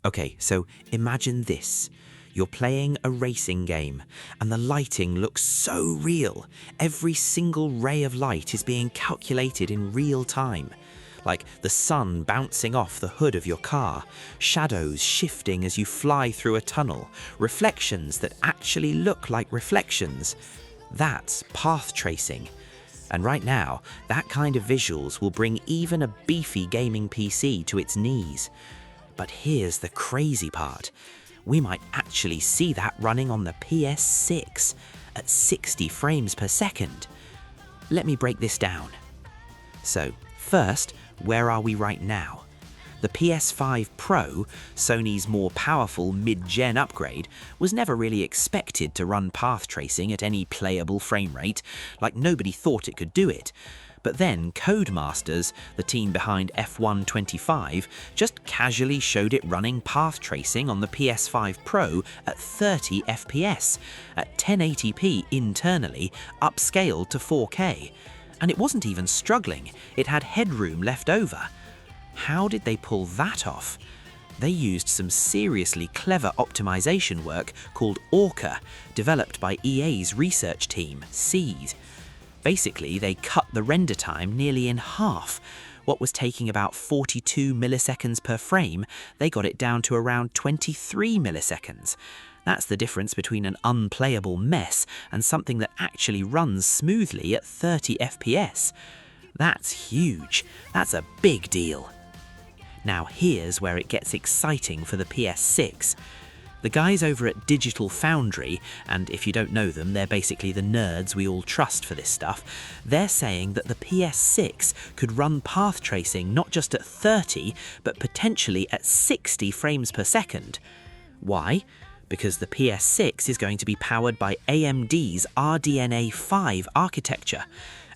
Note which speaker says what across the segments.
Speaker 1: Okay, so imagine this. You're playing a racing game, and the lighting looks so real. Every single ray of light is being calculated in real time. Like the sun bouncing off the hood of your car, shadows shifting as you fly through a tunnel, reflections that actually look like reflections. That's path tracing. And right now, that kind of visuals will bring even a beefy gaming PC to its knees. But here's the crazy part. We might actually see that running on the PS6 at 60 frames per second. Let me break this down. So, first, where are we right now? The PS5 Pro, Sony's more powerful mid-gen upgrade, was never really expected to run path tracing at any playable frame rate, like nobody thought it could do it. But then Codemasters, the team behind F125, just casually showed it running path tracing on the PS5 Pro at 30 FPS, at 1080p internally, upscaled to 4K. And it wasn't even struggling, it had headroom left over. How did they pull that off? They used some seriously clever optimization work called Orca, developed by EA's research team, Seed. Basically, they cut the render time nearly in half. What was taking about 42 milliseconds per frame, they got it down to around 23 milliseconds. That's the difference between an unplayable mess and something that actually runs smoothly at 30 FPS. That's huge. That's a big deal. Now here's where it gets exciting for the PS6. The guys over at Digital Foundry, and if you don't know them, they're basically the nerds we all trust for this stuff, they're saying that the PS6 could run path tracing not just at 30, but potentially at 60 frames per second. Why? Because the PS6 is going to be powered by AMD's RDNA 5 architecture.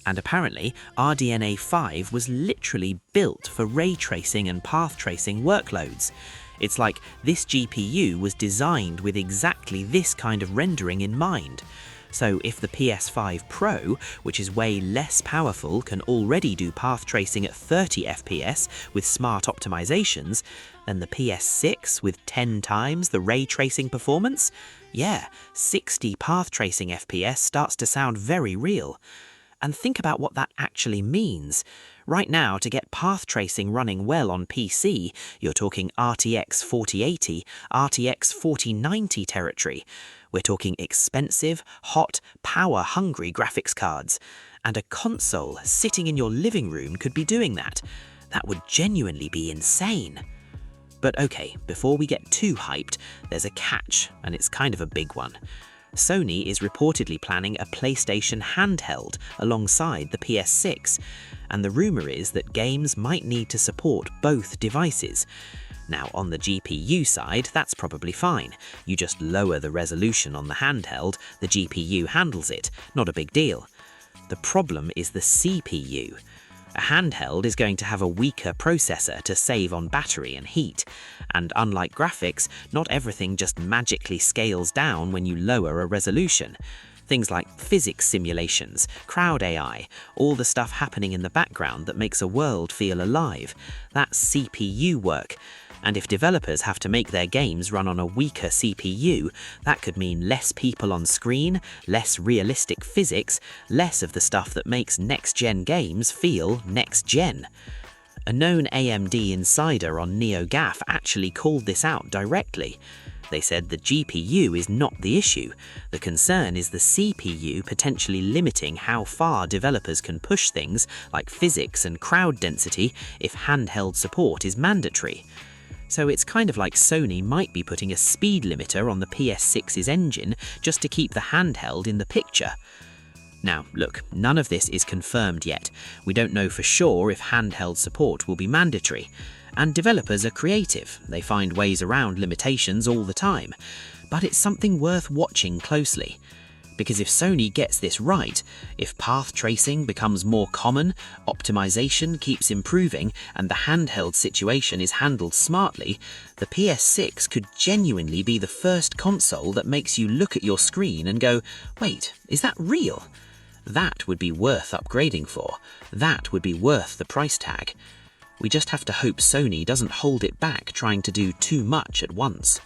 Speaker 1: And apparently, RDNA 5 was literally built for ray tracing and path tracing workloads. It's like this GPU was designed with exactly this kind of rendering in mind. So if the PS5 Pro, which is way less powerful, can already do path tracing at 30 FPS with smart optimizations, then the PS6 with 10 times the ray tracing performance? Yeah, 60 path tracing FPS starts to sound very real. And think about what that actually means. Right now, to get path tracing running well on PC, you're talking RTX 4080, RTX 4090 territory. We're talking expensive, hot, power-hungry graphics cards. And a console sitting in your living room could be doing that. That would genuinely be insane. But okay, before we get too hyped, there's a catch, and it's kind of a big one. Sony is reportedly planning a PlayStation Handheld alongside the PS6, and the rumour is that games might need to support both devices. Now, on the GPU side, that's probably fine. You just lower the resolution on the handheld, the GPU handles it, not a big deal. The problem is the CPU. A handheld is going to have a weaker processor to save on battery and heat, and unlike graphics, not everything just magically scales down when you lower a resolution. Things like physics simulations, crowd AI, all the stuff happening in the background that makes a world feel alive, that's CPU work. And if developers have to make their games run on a weaker CPU, that could mean less people on screen, less realistic physics, less of the stuff that makes next-gen games feel next-gen. A known AMD insider on NeoGAF actually called this out directly. They said the GPU is not the issue. The concern is the CPU potentially limiting how far developers can push things like physics and crowd density if handheld support is mandatory. So it's kind of like Sony might be putting a speed limiter on the PS6's engine just to keep the handheld in the picture. Now, look, none of this is confirmed yet. We don't know for sure if handheld support will be mandatory. And developers are creative. They find ways around limitations all the time. But it's something worth watching closely. Because if Sony gets this right, if path tracing becomes more common, optimization keeps improving, and the handheld situation is handled smartly, the PS6 could genuinely be the first console that makes you look at your screen and go, wait, is that real? That would be worth upgrading for. That would be worth the price tag. We just have to hope Sony doesn't hold it back trying to do too much at once.